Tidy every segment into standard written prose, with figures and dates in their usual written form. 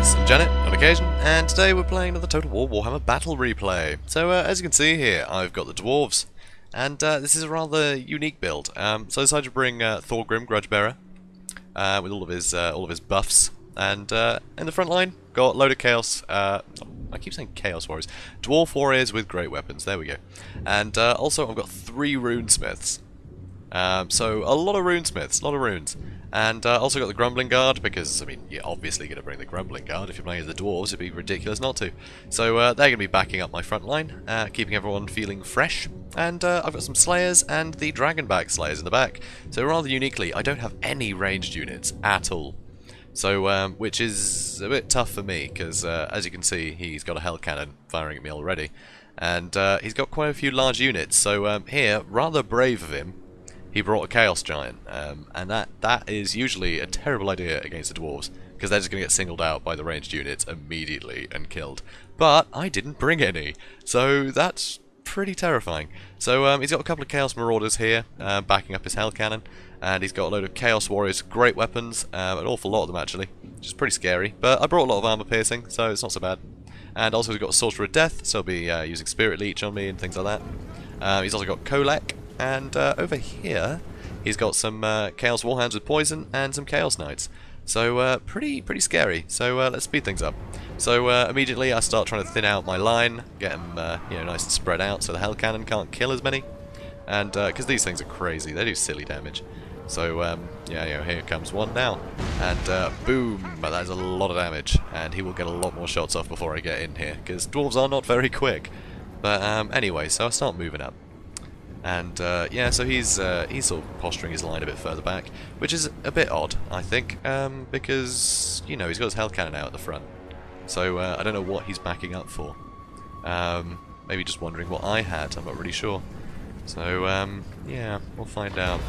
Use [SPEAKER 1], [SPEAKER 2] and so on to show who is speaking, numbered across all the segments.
[SPEAKER 1] guys, I'm Janet, on occasion, and today we're playing another Total War Warhammer Battle Replay. So as you can see here, I've got the Dwarves, and this is a rather unique build. So I decided to bring Thorgrim, Grudgebearer, with all of his buffs, and in the front line, got a load of Chaos, I keep saying Chaos Warriors, Dwarf Warriors with great weapons, there we go. And also I've got 3 Runesmiths. So a lot of Runesmiths, a lot of runes. And also got the Grumbling Guard, because, I mean, you're obviously going to bring the Grumbling Guard. If you're playing as the Dwarves, it'd be ridiculous not to. So they're going to be backing up my front line, keeping everyone feeling fresh. And I've got some Slayers and the Dragonback Slayers in the back. So rather uniquely, I don't have any ranged units at all. So, which is a bit tough for me, because as you can see, he's got a Hell Cannon firing at me already. And he's got quite a few large units. So here, rather brave of him, he brought a Chaos Giant, and that is usually a terrible idea against the Dwarves, because they're just going to get singled out by the ranged units immediately and killed. But I didn't bring any, so that's pretty terrifying. So he's got a couple of Chaos Marauders here, backing up his Hell Cannon, and he's got a load of Chaos Warriors, great weapons, an awful lot of them actually, which is pretty scary. But I brought a lot of armor piercing, so it's not so bad. And also he's got a Sorcerer of Death, so he'll be using Spirit Leech on me and things like that. He's also got Kolek. And over here, he's got some Chaos Warhounds with poison and some Chaos Knights. So pretty scary. So let's speed things up. So immediately I start trying to thin out my line, get them nice and spread out, so the Hell Cannon can't kill as many. And because these things are crazy, they do silly damage. So here comes one now, and boom! That is a lot of damage, and he will get a lot more shots off before I get in here, because dwarves are not very quick. But anyway, so I start moving up. And yeah, so he's sort of posturing his line a bit further back, which is a bit odd, I think, because, he's got his Hell Cannon out at the front. So I don't know what he's backing up for. Maybe just wondering what I had, I'm not really sure. So, yeah, we'll find out.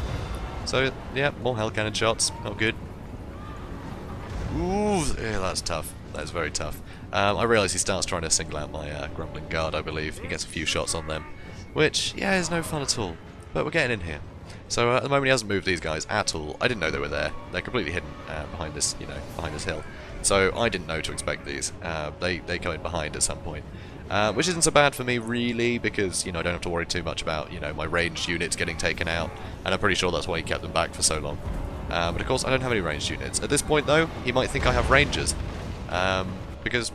[SPEAKER 1] So, yeah, more Hell Cannon shots, not good. Ooh, yeah, that's tough. That is very tough. I realise he starts trying to single out my Grumbling Guard, I believe. He gets a few shots on them. Which, yeah, is no fun at all. But we're getting in here. So at the moment he hasn't moved these guys at all. I didn't know they were there. They're completely hidden behind this, behind this hill. So I didn't know to expect these. They come in behind at some point. Which isn't so bad for me, really, because, I don't have to worry too much about, my ranged units getting taken out. And I'm pretty sure that's why he kept them back for so long. But of course, I don't have any ranged units. At this point, though, he might think I have Rangers. Because,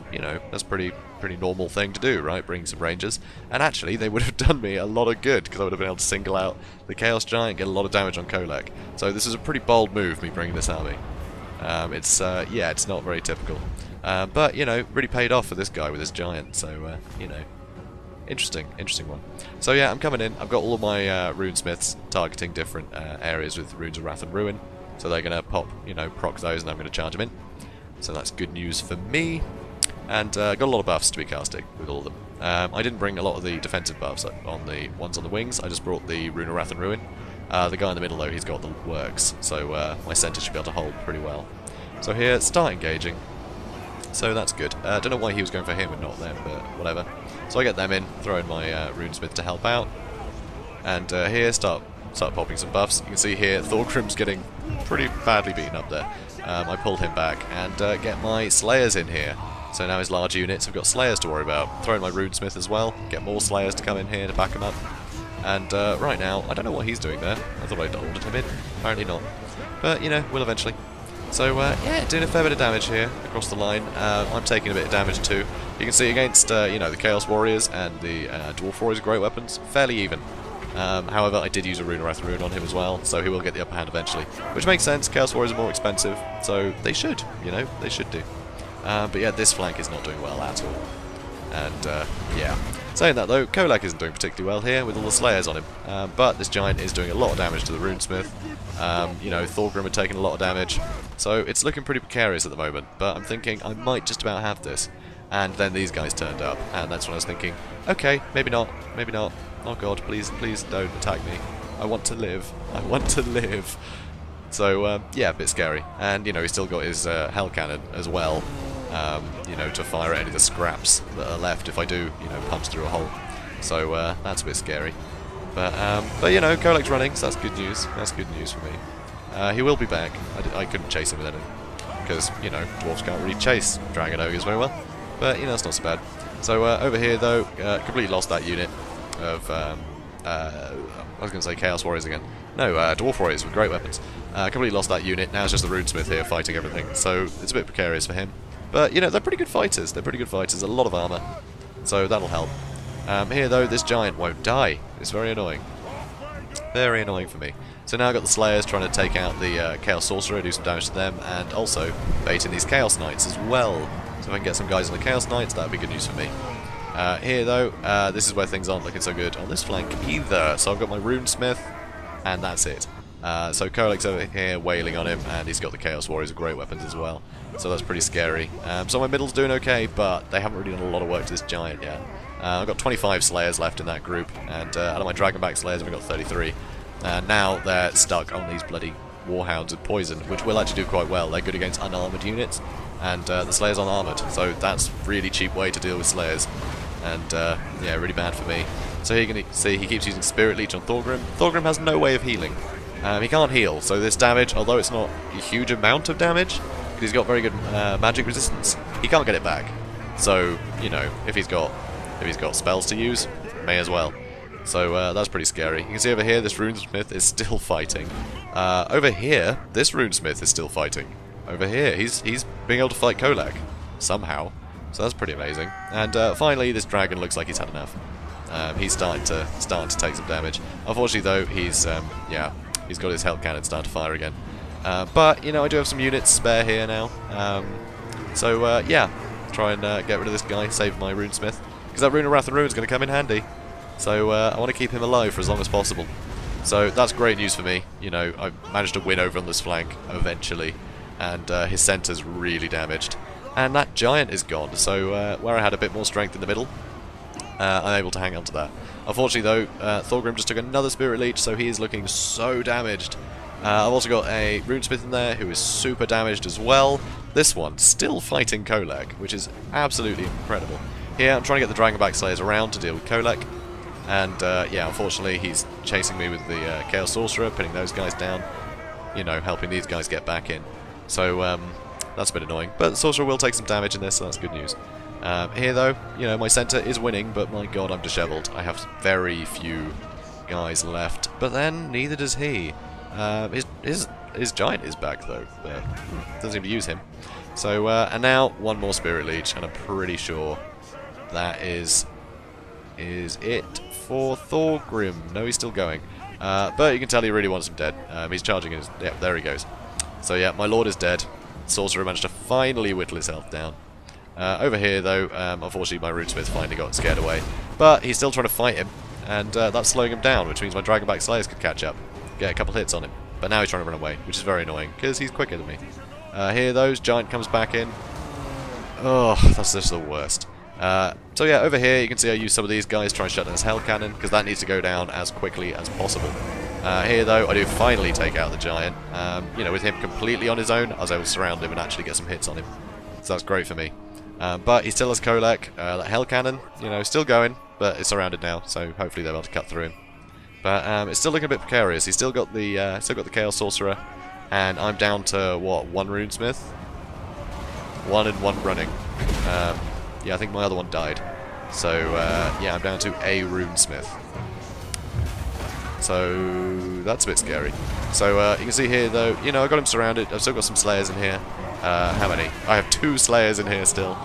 [SPEAKER 1] that's pretty normal thing to do, right? Bring some Rangers. And actually, they would have done me a lot of good, because I would have been able to single out the Chaos Giant, get a lot of damage on Kolek. So this is a pretty bold move, me bringing this army. Yeah, it's not very typical. But, really paid off for this guy with his Giant, so, interesting one. So yeah, I'm coming in. I've got all of my Runesmiths targeting different areas with Runes of Wrath and Ruin. So they're going to pop, proc those, and I'm going to charge them in. So that's good news for me. And got a lot of buffs to be casting with all of them. I didn't bring a lot of the defensive buffs on the ones on the wings. I just brought the Rune of Wrath and Ruin. The guy in the middle, though, he's got the works. So my centre should be able to hold pretty well. So here, start engaging. So that's good. I don't know why he was going for him and not them, but whatever. So I get them in, throw in my Runesmith to help out. And here, start popping some buffs. You can see here, Thorgrim's getting pretty badly beaten up there. I pull him back and get my Slayers in here. So now his large units have got Slayers to worry about. Throw in my Runesmith as well, get more Slayers to come in here to back him up. And right now, I don't know what he's doing there. I thought I'd ordered him in. Apparently not. But, will eventually. So, yeah, doing a fair bit of damage here across the line. I'm taking a bit of damage too. You can see against, the Chaos Warriors and the Dwarf Warriors, great weapons, fairly even. However, I did use a Rune of Wrath and Ruin on him as well, so he will get the upper hand eventually. Which makes sense, Chaos Warriors are more expensive, so they should, they should do. But yeah, this flank is not doing well at all. And, yeah. Saying that though, Kolek isn't doing particularly well here with all the Slayers on him. But this Giant is doing a lot of damage to the Runesmith. Thorgrim had taken a lot of damage. So it's looking pretty precarious at the moment. But I'm thinking I might just about have this. And then these guys turned up. And that's when I was thinking, okay, maybe not, maybe not. Oh god, please don't attack me. I want to live. I want to live. So, yeah, a bit scary. And, he's still got his Hell Cannon as well. To fire at any of the scraps that are left if I do, punch through a hole. So that's a bit scary. But Kolek's running, so that's good news. That's good news for me. He will be back. I couldn't chase him without him. because, you know, dwarves can't really chase dragon ogres very well. But, you know, it's not so bad. So over here, though, completely lost that unit of, I was going to say Chaos Warriors again. No, Dwarf Warriors with great weapons. Completely lost that unit. Now it's just the Runesmith here fighting everything. So it's a bit precarious for him. But, you know, they're pretty good fighters. They're pretty good fighters. A lot of armor. So that'll help. Here, though, this giant won't die. It's very annoying. Very annoying for me. So now I've got the Slayers trying to take out the Chaos Sorcerer, do some damage to them, and also baiting these Chaos Knights as well. So if I can get some guys on the Chaos Knights, that would be good news for me. Here, though, this is where things aren't looking so good on this flank either. So I've got my Runesmith, and that's it. So Kolek's over here wailing on him, and he's got the Chaos Warriors with great weapons as well. So that's pretty scary. So my middle's doing okay, but they haven't really done a lot of work to this giant yet. I've got 25 Slayers left in that group, and out of my Dragonback Slayers I've got 33. Now they're stuck on these bloody Warhounds with poison, which will actually do quite well. They're good against unarmoured units, and the Slayers aren't armoured, so that's a really cheap way to deal with Slayers. And yeah, really bad for me. So here you can see he keeps using Spirit Leech on Thorgrim. Thorgrim has no way of healing. He can't heal, so this damage, although it's not a huge amount of damage, because he's got very good magic resistance, he can't get it back. So, you know, if he's got spells to use, may as well. So that's pretty scary. You can see over here, this Runesmith is still fighting. Over here, this Runesmith is still fighting. Over here, he's being able to fight Kolek somehow. So that's pretty amazing. And finally, this dragon looks like he's had enough. He's starting to take some damage. Unfortunately, though, he's got his Hell Cannon starting to fire again. But you know, I do have some units spare here now. So yeah, try and get rid of this guy, save my Runesmith, because that Rune of Wrath and Ruin is going to come in handy. So I want to keep him alive for as long as possible. So that's great news for me. You know, I've managed to win over on this flank eventually, and his centre's really damaged. And that giant is gone, so where I had a bit more strength in the middle, I'm able to hang on to that. Unfortunately, though, Thorgrim just took another Spirit Leech, so he is looking so damaged. I've also got a Runesmith in there who is super damaged as well. This one still fighting Kolek, which is absolutely incredible. Here, I'm trying to get the Dragonback Slayers around to deal with Kolek. And yeah, unfortunately, he's chasing me with the Chaos Sorcerer, pinning those guys down. You know, helping these guys get back in. So that's a bit annoying. But the Sorcerer will take some damage in this, so that's good news. Here, though, you know, my centre is winning, but my god, I'm dishevelled. I have very few guys left. But then, neither does he. His giant is back, though. Doesn't seem to use him. So, and now, one more Spirit Leech, and I'm pretty sure that is it for Thorgrim. No, he's still going. But you can tell he really wants him dead. He's charging his... Yep, there he goes. So yeah, my lord is dead. Sorcerer managed to finally whittle his health down. Over here, though, unfortunately my Runesmith finally got scared away. But he's still trying to fight him, and that's slowing him down, which means my Dragonback Slayers could catch up, get a couple hits on him. But now he's trying to run away, which is very annoying, because he's quicker than me. Here, though, giant comes back in. Oh, that's just the worst. So yeah, over here you can see I use some of these guys to try and shut down his Hell Cannon, because that needs to go down as quickly as possible. Here, though, I do finally take out the giant. You know, with him completely on his own, I was able to surround him and actually get some hits on him. So that's great for me. But he still has Kolek. That Hell Cannon, you know, still going, but it's surrounded now, so hopefully they'll be able to cut through him. But it's still looking a bit precarious. He's still got the Chaos Sorcerer, and I'm down to what, one Runesmith, one and one running. Yeah, I think my other one died. So yeah, I'm down to a Runesmith. So that's a bit scary. So you can see here, though, you know, I got him surrounded. I've still got some Slayers in here. How many? I have 2 Slayers in here still.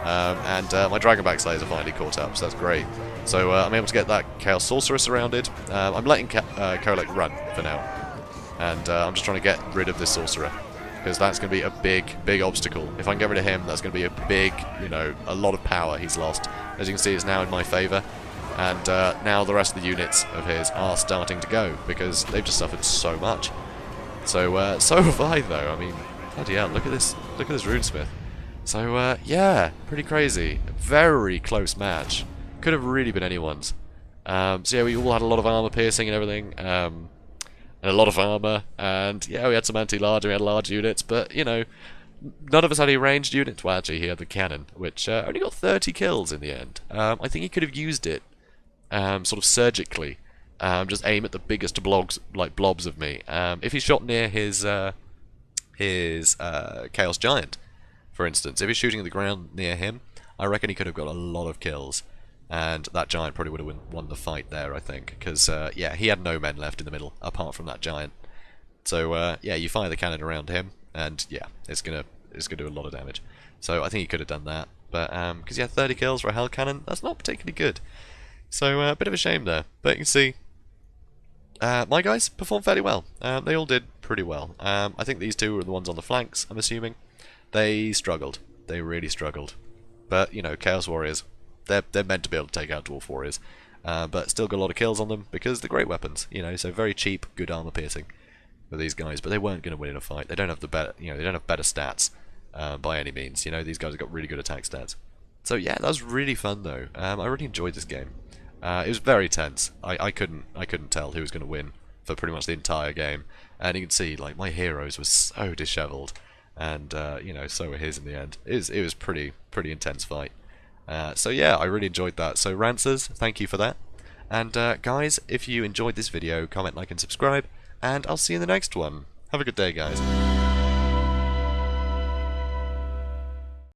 [SPEAKER 1] And my Dragonback Slayers are finally caught up, so that's great. So I'm able to get that Chaos Sorcerer surrounded. I'm letting Kolek run for now. And I'm just trying to get rid of this Sorcerer, because that's going to be a big obstacle. If I can get rid of him, that's going to be a big, you know, a lot of power he's lost. As you can see, it's now in my favour. And now the rest of the units of his are starting to go, because they've just suffered so much. So so have I, though. I mean, bloody hell, look at this Runesmith. So yeah, pretty crazy. Very close match. Could have really been anyone's. So yeah, we all had a lot of armor piercing and everything. And a lot of armor. And yeah, we had some anti-large, we had large units, but you know, none of us had a ranged unit. Well, actually, he had the cannon, which only got 30 kills in the end. I think he could have used it sort of surgically. Just aim at the biggest blobs of me. If he shot near his his Chaos Giant, for instance. If he's shooting at the ground near him, I reckon he could have got a lot of kills. And that Giant probably would have won the fight there, I think. Because, yeah, he had no men left in the middle, apart from that Giant. So, yeah, you fire the cannon around him, and, yeah, it's gonna do a lot of damage. So, I think he could have done that. But, because he had 30 kills for a Hell Cannon, that's not particularly good. So, a bit of a shame there. But you can see, my guys performed fairly well. They all did pretty well. I think these two were the ones on the flanks, I'm assuming. They struggled. They really struggled. But, you know, Chaos Warriors, they're meant to be able to take out Dwarf Warriors. But still got a lot of kills on them because they're great weapons, you know, so very cheap, good armor piercing for these guys. But they weren't going to win in a fight. They don't have the better, you know, they don't have better stats by any means. You know, these guys have got really good attack stats. So yeah, that was really fun though. I really enjoyed this game. It was very tense. I couldn't tell who was going to win for pretty much the entire game. And you can see, like, my heroes were so dishevelled, and you know, so were his in the end. It was pretty intense fight. So yeah, I really enjoyed that. So Rancers, thank you for that. And guys, if you enjoyed this video, comment, like, and subscribe. And I'll see you in the next one. Have a good day, guys.